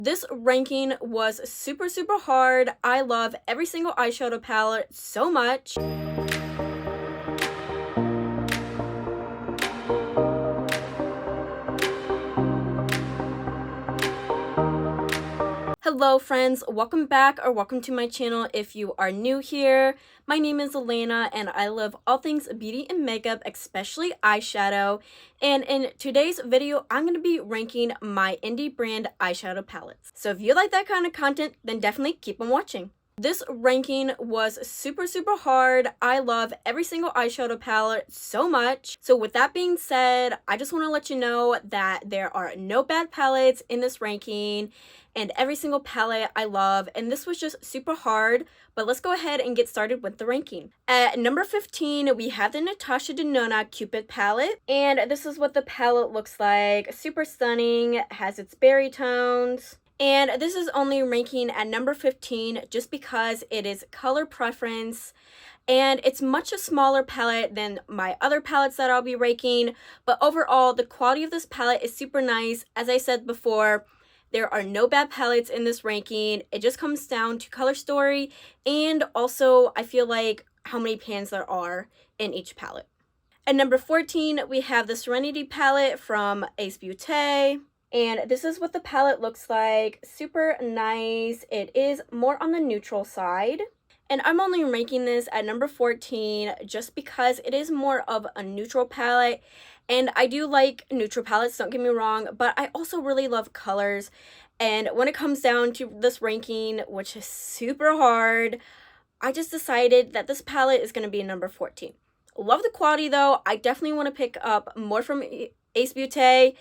This ranking was super hard. I love every single eyeshadow palette so much. Hello friends, welcome back or welcome to my channel if you are new here. My name is Elena and I love all things beauty and makeup, especially eyeshadow. And in today's video, I'm going to be ranking my indie brand eyeshadow palettes. So if you like that kind of content, then definitely keep on watching. This ranking was super hard. I love every single eyeshadow palette so much. So with that being said, I just want to let you know that there are no bad palettes in this ranking and every single palette I love, and this was just super hard, but let's go ahead and get started with the ranking. At number 15, we have the Natasha Denona Cupid palette, and this is what the palette looks like. Super stunning, has its berry tones. And this is only ranking at number 15 just because it is color preference, and it's much a smaller palette than my other palettes that I'll be ranking, but overall the quality of this palette is super nice. As I said before, there are no bad palettes in this ranking. It just comes down to color story and also I feel like how many pans there are in each palette. At number 14, we have the Serenity palette from Ace Beauté. And this is what the palette looks like. Super nice. It is more on the neutral side. And I'm only ranking this at number 14 just because it is more of a neutral palette. And I do like neutral palettes, don't get me wrong, but I also really love colors. And when it comes down to this ranking, which is super hard, I just decided that this palette is going to be number 14. Love the quality though. I definitely want to pick up more from Ace Beauté.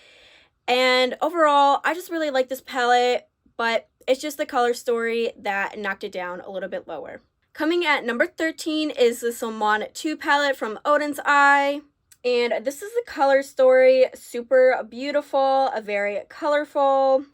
And overall, I just really like this palette, but it's just the color story that knocked it down a little bit lower. Coming at number 13 is the Salmon 2 palette from Odin's Eye. And this is the color story, super beautiful, very colorful.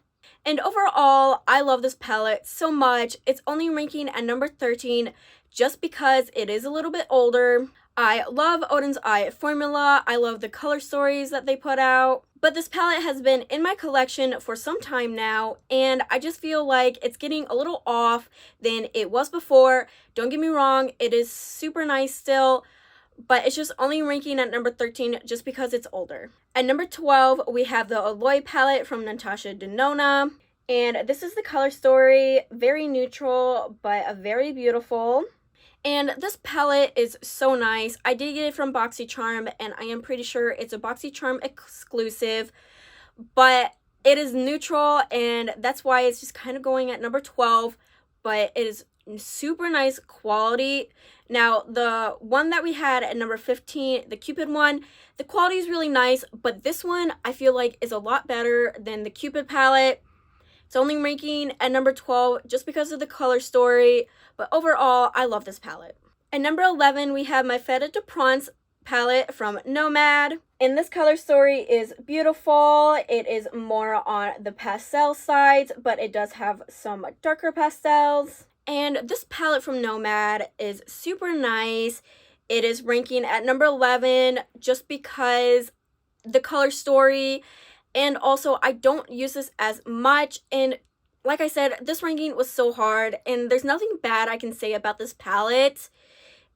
And overall, I love this palette so much. It's only ranking at number 13 just because it is a little bit older. I love Odin's Eye formula. I love the color stories that they put out. But this palette has been in my collection for some time now, and I just feel like it's getting a little off than it was before. Don't get me wrong, it is super nice still, but it's just only ranking at number 13 just because it's older. At number 12, we have the Aloy palette from Natasha Denona. And this is the color story, very neutral, but very beautiful. And this palette is so nice. I did get it from BoxyCharm, and I am pretty sure it's a BoxyCharm exclusive, but it is neutral, and that's why it's just kind of going at number 12, but it is super nice quality. Now, the one that we had at number 15, the Cupid one, the quality is really nice, but this one I feel like is a lot better than the Cupid palette. It's only ranking at number 12 just because of the color story, but overall, I love this palette. At number 11, we have my Fête de Prince palette from Nomad. And this color story is beautiful. It is more on the pastel side, but it does have some darker pastels. And this palette from Nomad is super nice. It is ranking at number 11 just because the color story, and also I don't use this as much. And like I said, this ranking was so hard, and there's nothing bad I can say about this palette.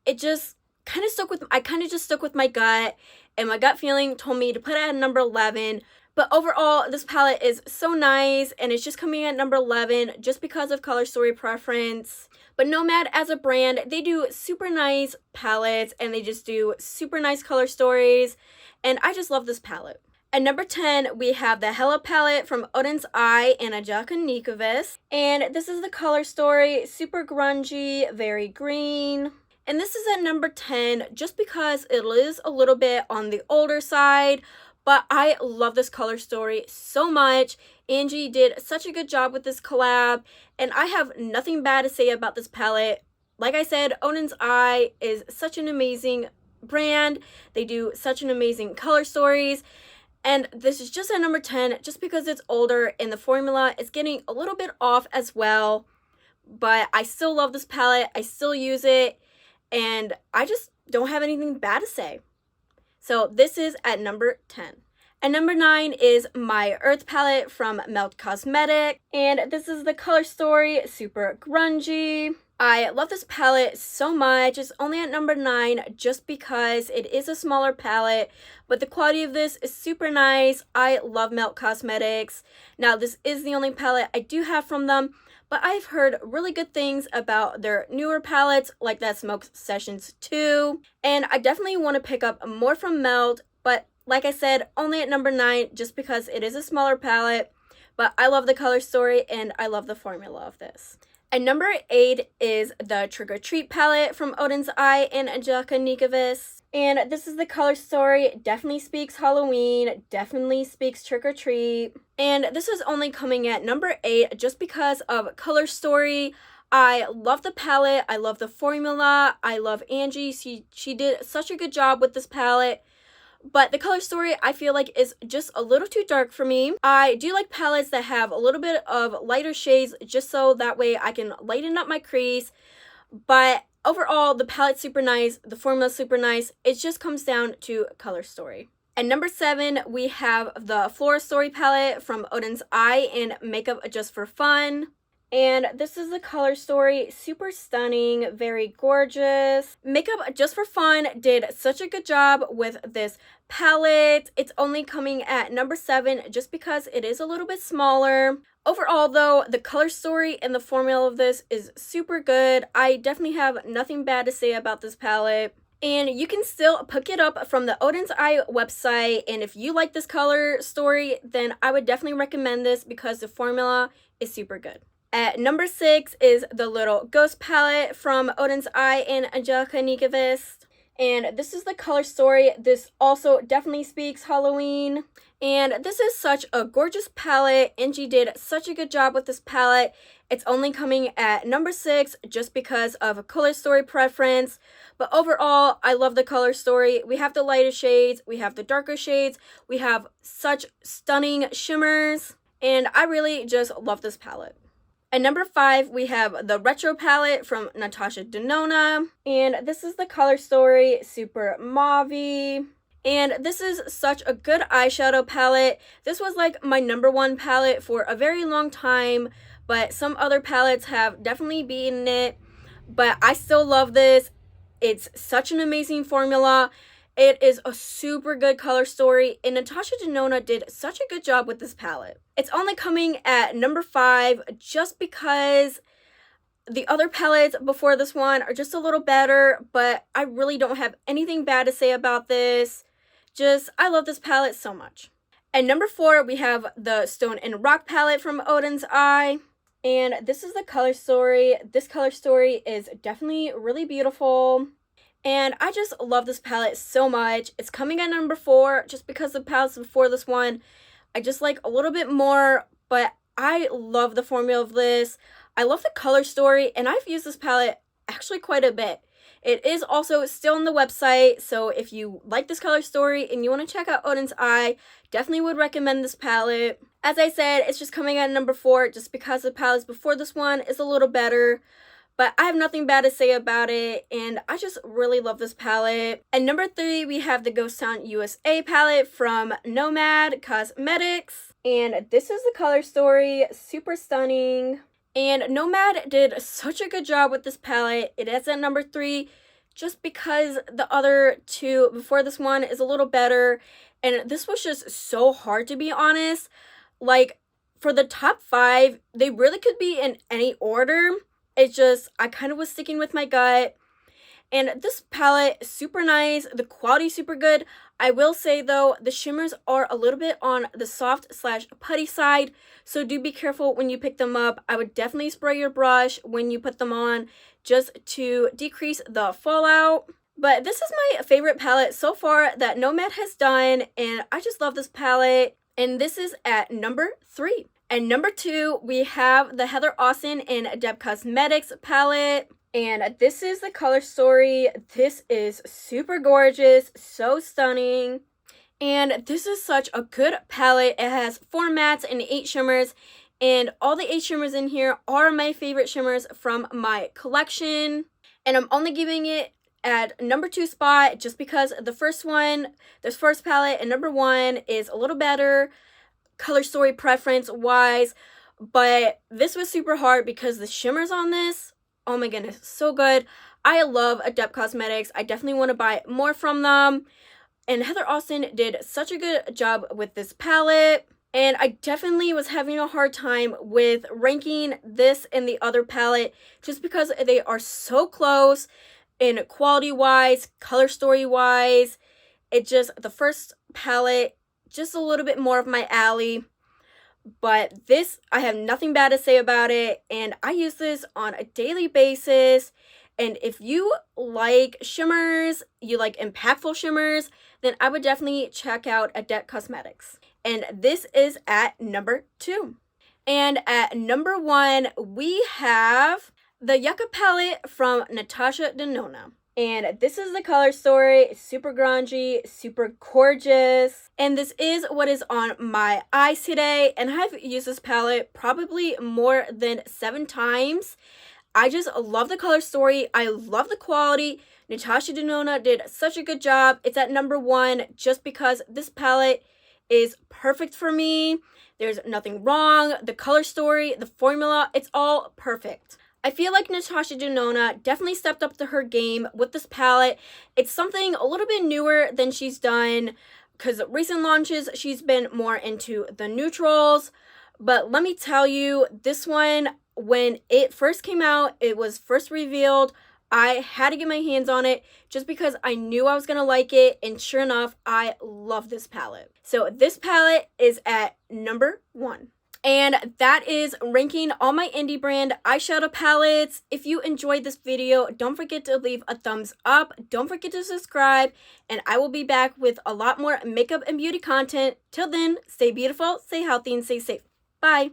It just kind of stuck with, I kind of just stuck with my gut, and my gut feeling told me to put it at number 11. But overall, this palette is so nice, and it's just coming at number 11 just because of color story preference. But Nomad as a brand, they do super nice palettes, and they just do super nice color stories, and I just love this palette. At number 10, we have the Hella palette from Odin's Eye and Angelica Nikovic. And this is the color story, super grungy, very green. And this is at number 10 just because it is a little bit on the older side, but I love this color story so much. Angie did such a good job with this collab, and I have nothing bad to say about this palette. Like I said, Odin's Eye is such an amazing brand. They do such an amazing color stories. And this is just at number 10 just because it's older and the formula is getting a little bit off as well. But I still love this palette. I still use it. And I just don't have anything bad to say. So this is at number 10. And number 9 is my Earth palette from Melt Cosmetics. And this is the color story, super grungy. I love this palette so much. It's only at number 9 just because it is a smaller palette, but the quality of this is super nice. I love Melt Cosmetics. Now, this is the only palette I do have from them, but I've heard really good things about their newer palettes, like that Smoke Sessions 2. And I definitely want to pick up more from Melt, but like I said, only at number 9 just because it is a smaller palette. But I love the color story and I love the formula of this. And number 8 is the Trick or Treat palette from Odin's Eye and Angelica Nikovas. And this is the color story. Definitely speaks Halloween. Definitely speaks Trick or Treat. And this is only coming at number 8 just because of color story. I love the palette. I love the formula. I love Angie. She did such a good job with this palette. But the color story, I feel like, is just a little too dark for me. I do like palettes that have a little bit of lighter shades, just so that way I can lighten up my crease. But overall, the palette's super nice. The formula's super nice. It just comes down to color story. And number 7, we have the Flora Story palette from Odin's Eye and Makeup Just for Fun. And this is the color story, super stunning, very gorgeous. Makeup Just for Fun did such a good job with this palette. It's only coming at number 7 just because it is a little bit smaller. Overall though, the color story and the formula of this is super good. I definitely have nothing bad to say about this palette. And you can still pick it up from the Odin's Eye website. And if you like this color story, then I would definitely recommend this because the formula is super good. At number 6 is the Little Ghost palette from Odin's Eye and Angelica Nikovas. And this is the color story. This also definitely speaks Halloween. And this is such a gorgeous palette. Angie did such a good job with this palette. It's only coming at number 6 just because of a color story preference. But overall, I love the color story. We have the lighter shades. We have the darker shades. We have such stunning shimmers. And I really just love this palette. At number 5, we have the Retro palette from Natasha Denona. And this is the color story, super mauve-y. And this is such a good eyeshadow palette. This was like my number 1 palette for a very long time, but some other palettes have definitely beaten it. But I still love this. It's such an amazing formula. It is a super good color story, and Natasha Denona did such a good job with this palette. It's only coming at number 5 just because the other palettes before this one are just a little better, but I really don't have anything bad to say about this. I love this palette so much. At number 4, we have the Stone and Rock palette from Odin's Eye. And this is the color story. This color story is definitely really beautiful. And I just love this palette so much. It's coming at number 4 just because the palettes before this one I just like a little bit more, but I love the formula of this. I love the color story, and I've used this palette actually quite a bit. It is also still on the website, so if you like this color story and you want to check out Odin's Eye, definitely would recommend this palette. As I said, it's just coming at number 4 just because the palettes before this one is a little better. But I have nothing bad to say about it, and I just really love this palette. At number 3, we have the Ghost Town USA palette from Nomad Cosmetics. And this is the color story, super stunning. And Nomad did such a good job with this palette. It is at number 3 just because the other 2 before this one is a little better. And this was just so hard, to be honest. Like, for the top 5, they really could be in any order. It's just, I kind of was sticking with my gut. And this palette is super nice. The quality is super good. I will say, though, the shimmers are a little bit on the soft/putty side. So do be careful when you pick them up. I would definitely spray your brush when you put them on just to decrease the fallout. But this is my favorite palette so far that Nomad has done. And I just love this palette. And this is at number 3. And number 2, we have the Heather Austin and Deb Cosmetics palette. And this is the color story. This is super gorgeous, so stunning. And this is such a good palette. It has 4 mattes and 8 shimmers. And all the 8 shimmers in here are my favorite shimmers from my collection. And I'm only giving it at number 2 spot, just because the first palette and number 1 is a little better color story preference wise, but this was super hard because the shimmers on this, oh my goodness, so good. I love Adept Cosmetics. I definitely want to buy more from them, and Heather Austin did such a good job with this palette. And I definitely was having a hard time with ranking this and the other palette just because they are so close in quality wise, color story wise. It just, the first palette, just a little bit more of my alley. But this, I have nothing bad to say about it. And I use this on a daily basis. And if you like shimmers, you like impactful shimmers, then I would definitely check out Adept Cosmetics. And this is at number 2. And at number 1, we have the Yucca palette from Natasha Denona. And this is the color story. It's super grungy, super gorgeous. And this is what is on my eyes today. And I've used this palette probably more than 7 times. I just love the color story. I love the quality. Natasha Denona did such a good job. It's at number 1 just because this palette is perfect for me. There's nothing wrong. The color story, the formula, it's all perfect. I feel like Natasha Denona definitely stepped up to her game with this palette. It's something a little bit newer than she's done, because recent launches, she's been more into the neutrals. But let me tell you, this one, when it first came out, it was first revealed, I had to get my hands on it just because I knew I was going to like it. And sure enough, I love this palette. So this palette is at number 1. And that is ranking all my indie brand eyeshadow palettes. If you enjoyed this video, don't forget to leave a thumbs up. Don't forget to subscribe. And I will be back with a lot more makeup and beauty content. Till then, stay beautiful, stay healthy, and stay safe. Bye.